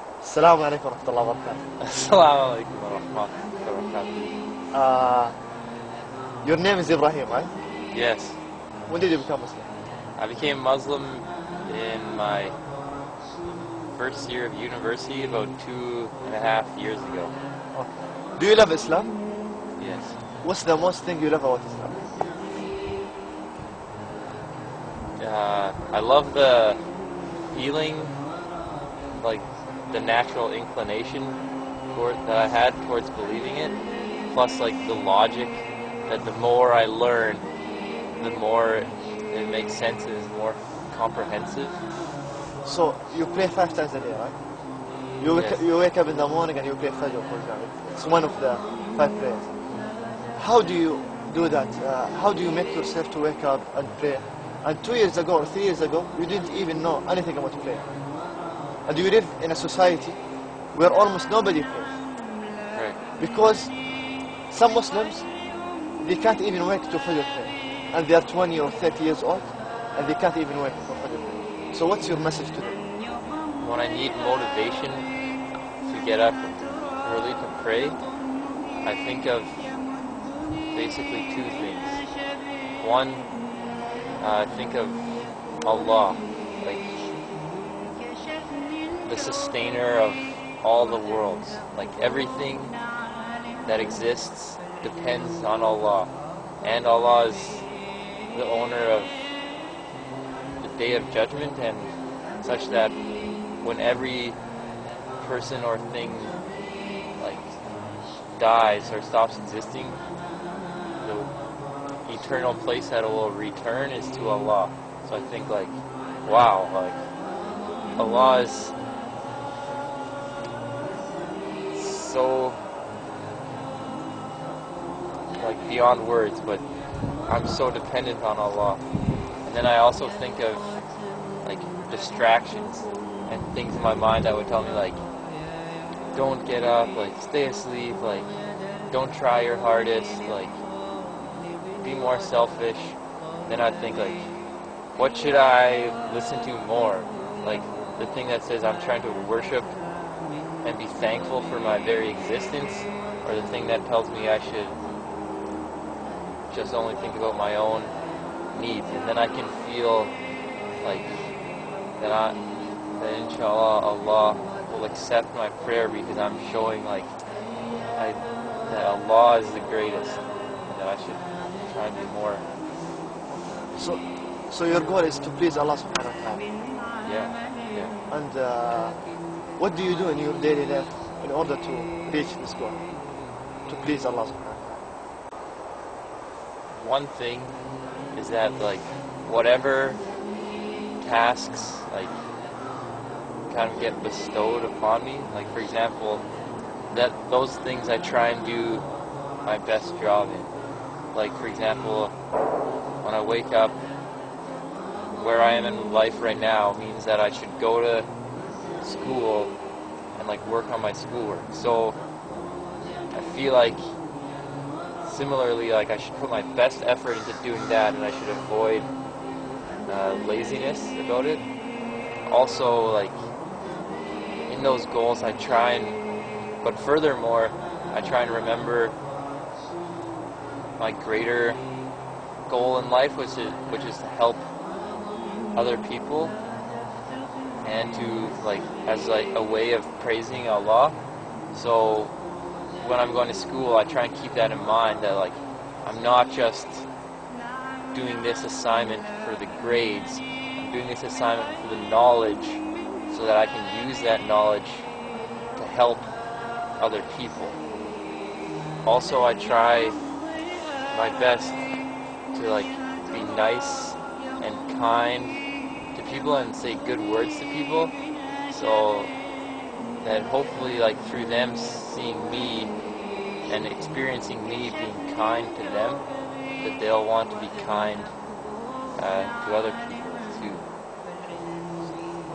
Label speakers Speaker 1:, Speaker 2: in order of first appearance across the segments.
Speaker 1: السلام عليكم ورحمة الله وبركاته.
Speaker 2: Assalamu alaikum wa rahmatullahi wa barakatuh.
Speaker 1: Your name is Ibrahim, right?
Speaker 2: Yes,
Speaker 1: When did you become Muslim?
Speaker 2: I became Muslim in my first year of university about 2.5 years ago.
Speaker 1: Okay. Do you love Islam?
Speaker 2: Yes.
Speaker 1: What's the most thing you love about Islam?
Speaker 2: I love the feeling, like the natural inclination that I had towards believing it, plus like the logic that the more I learn, the more it makes sense and is more comprehensive.
Speaker 1: So you pray 5 times a day, right?
Speaker 2: Yes.
Speaker 1: You wake up in the morning and you pray Fajr, for example. It's one of the 5 prayers. How do you do that? How do you make yourself to wake up and pray? And 2 years ago or 3 years ago, you didn't even know anything about prayer. And you live in a society where almost nobody prays.
Speaker 2: Right.
Speaker 1: Because some Muslims, they can't even wake to Fajr prayer. And they are 20 or 30 years old, and they can't even wake for Fajr prayer. So what's your message to them?
Speaker 2: When I need motivation to get up early to pray, I think of basically 2 things. One, I think of Allah, like the sustainer of all the worlds. Like everything that exists depends on Allah. And Allah is the owner of the Day of Judgment, and such that when every person or thing like dies or stops existing, the eternal place that it will return is to Allah. So I think like, wow, like Allah is so like beyond words, but I'm so dependent on Allah. And then I also think of like distractions and things in my mind that would tell me like, don't get up, like stay asleep, like don't try your hardest, like be more selfish. Then I'd think like, what should I listen to more? Like the thing that says I'm trying to worship and be thankful for my very existence, or the thing that tells me I should just only think about my own needs. And then I can feel like that inshallah Allah will accept my prayer, because I'm showing like that Allah is the greatest, and that I should try and be more.
Speaker 1: So your goal is to please Allah subhanahu wa ta'ala.
Speaker 2: Yeah.
Speaker 1: And what do you do in your daily life in order to reach this goal? To please Allah subhanahu wa ta'ala.
Speaker 2: One thing is that like whatever tasks like kind of get bestowed upon me, like for example, that those things I try and do my best job in. Like for example, when I wake up, where I am in life right now means that I should go to school and like work on my schoolwork. So I feel like similarly, like I should put my best effort into doing that, and I should avoid laziness about it. Also, like in those goals, I try and, but furthermore, I try and remember my greater goal in life, which is to help other people, and to like as like a way of praising Allah. So when I'm going to school, I try and keep that in mind, that like I'm not just doing this assignment for the grades, I'm doing this assignment for the knowledge, so that I can use that knowledge to help other people. Also, I try my best to like be nice and kind to people and say good words to people, so that hopefully like through them seeing me and experiencing me being kind to them, that they'll want to be kind to other people too.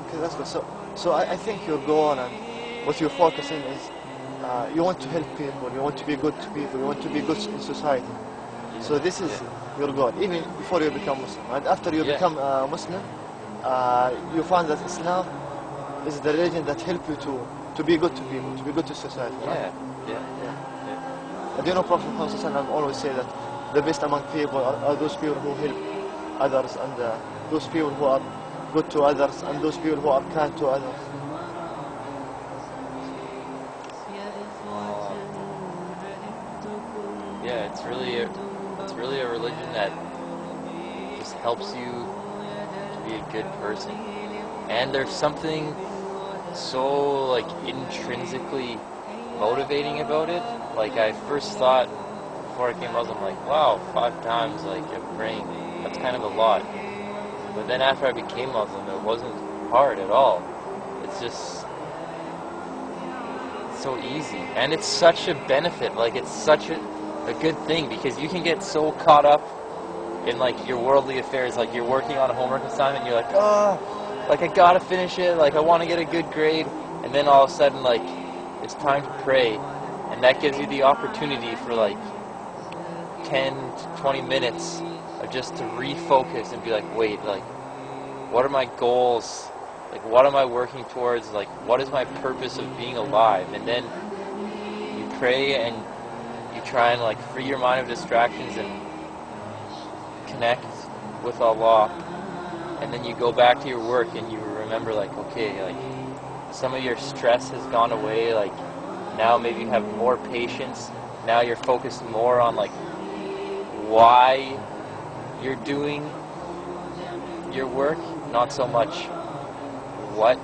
Speaker 1: Okay, that's good. So I think your goal and what you're focusing is you want to help people, you want to be good to people, you want to be good in society. So this is your goal, even before you become Muslim. And after you become Muslim, you find that Islam is the religion that help you to be good to people, to be good to society. Right?
Speaker 2: Yeah.
Speaker 1: And you know, Prophet Muhammad always say that the best among people are those people who help others, and those people who are good to others, and those people who are kind to others.
Speaker 2: Yeah, it's really a religion that just helps you to be a good person. And there's something so like intrinsically motivating about it. Like I first thought before I became Muslim, like, wow, 5 times like of praying, that's kind of a lot. But then after I became Muslim, it wasn't hard at all. It's just so easy, and it's such a benefit. Like it's such a good thing, because you can get so caught up in like your worldly affairs. Like you're working on a homework assignment, you're like, oh, like I gotta finish it, like I want to get a good grade, and then all of a sudden like it's time to pray, and that gives you the opportunity for like 10 to 20 minutes of just to refocus and be like, wait, like what are my goals, like what am I working towards, like what is my purpose of being alive? And then you pray and you try and like free your mind of distractions and connect with Allah, and then you go back to your work and you remember like, okay, like some of your stress has gone away, like now maybe you have more patience, now you're focused more on like why you're doing your work, not so much what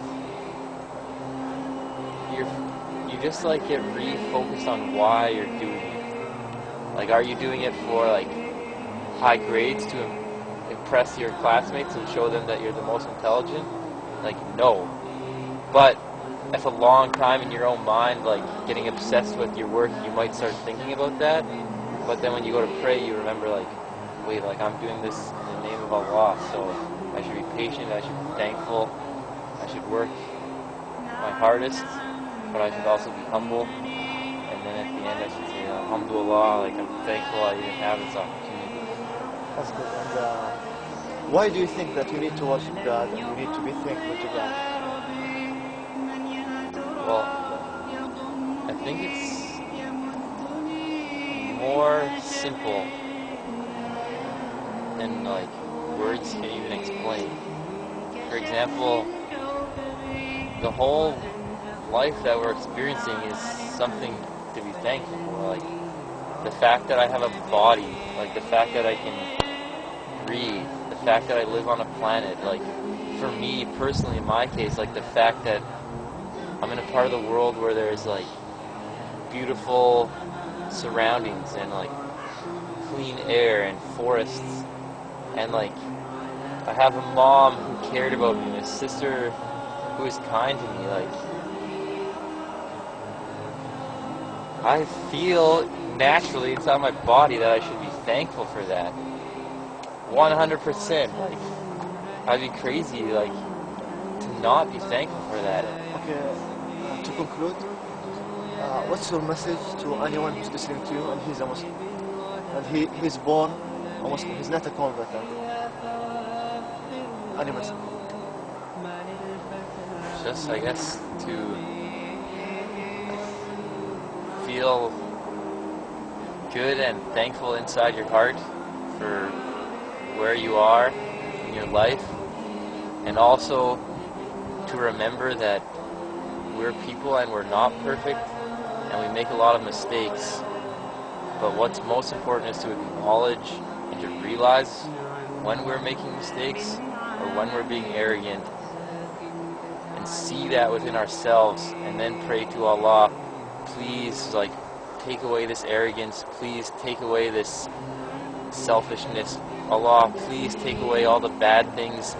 Speaker 2: you just like get refocused on why you're doing it. Like, are you doing it for like high grades to impress your classmates and show them that you're the most intelligent? Like, no. But if a long time in your own mind, like getting obsessed with your work, you might start thinking about that. But then when you go to pray, you remember like, wait, like I'm doing this in the name of Allah, so I should be patient, I should be thankful, I should work my hardest, but I should also be humble. And then at the end I should say, alhamdulillah, like I'm thankful I even have this opportunity.
Speaker 1: That's good. And why do you think that you need to worship God and you need to be thankful to God?
Speaker 2: Well, I think it's more simple than like words can even explain. For example, the whole life that we're experiencing is something to be thankful for. Like the fact that I have a body, like the fact that I can breathe, the fact that I live on a planet. Like for me personally, in my case, like the fact that I'm in a part of the world where there's like beautiful surroundings and like clean air and forests, and like I have a mom who cared about me and a sister who is kind to me. Like I feel naturally inside my body that I should be thankful for that. 100%. Like I'd be crazy like to not be thankful for that.
Speaker 1: Okay, to conclude, what's your message to anyone who's listening to you and he's a Muslim? And he's born a Muslim, he's not a convert. Any message?
Speaker 2: Just, I guess, to feel good and thankful inside your heart for where you are in your life, and also to remember that we're people and we're not perfect and we make a lot of mistakes, but what's most important is to acknowledge and to realize when we're making mistakes or when we're being arrogant, and see that within ourselves, and then pray to Allah, please like take away this arrogance, please take away this selfishness, Allah, please take away all the bad things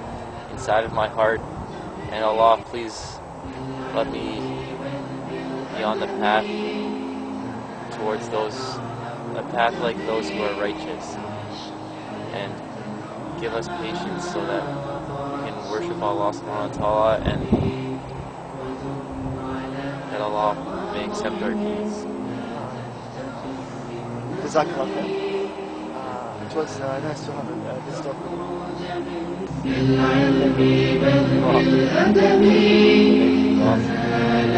Speaker 2: inside of my heart, and Allah, please let me be on the path towards a path like those who are righteous, and give us patience so that we can worship Allah subhanahu wa ta'ala and that Allah may accept our deeds.
Speaker 1: Jazakallah khair. It was nice to have this talk with you.
Speaker 3: في العلم والأدب سال